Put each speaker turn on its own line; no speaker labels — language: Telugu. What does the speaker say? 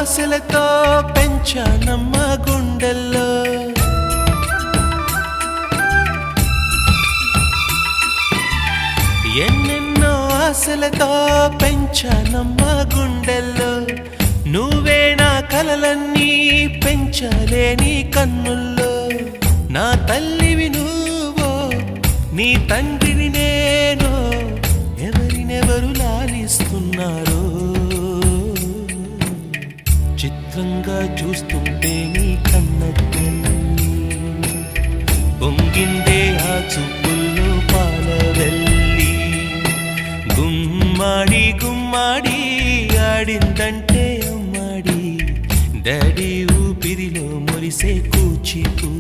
ఆశలతో పెంచానమ్మ గుండెల్లో ఎన్నెన్నో ఆశలతో పెంచానమ్మ గుండెల్లో నువ్వే నా కలలన్నీ పెంచలేని కన్నుల్లో నా తల్లివి నువ్వో నీ తండ్రిని నేను ఎవరినెవరు లాలిస్తున్నారో చిత్రంగా చూస్తుంటే నీ కన్నట్టు పొంగిందే ఆ చూపుల్లో పాలవెల్లి గుమ్మాడి గుమ్మాడి ఆడిందంటే ఉమ్మాడి డాడీ ఊపిరిలో మురిసే కూచిపూ